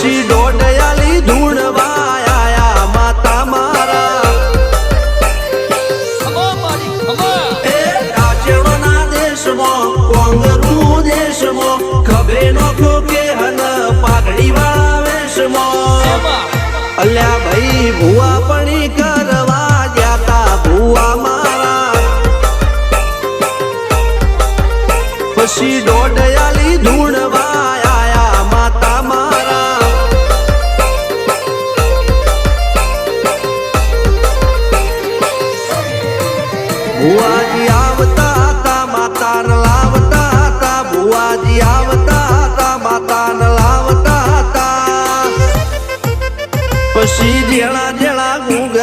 પછી દોડયાલી ધૂણવા આયા માતા મારા એ રાજ્યના દેશમાં કોંગરું દેશમાં ખભે નોખો કે હન પાઘડી વાળા વેશમાં અલ્યા ભાઈ ભુવા પણી કરવા જાતા ભુવા મારા પછી દોડયાલી ધૂણવા આયા માતા મારા ભુવાજી આવતા હતા માતાને લાવતા હતા ભુવાજી આવતા હતા માતાને લાવતા હતા પછી જેણા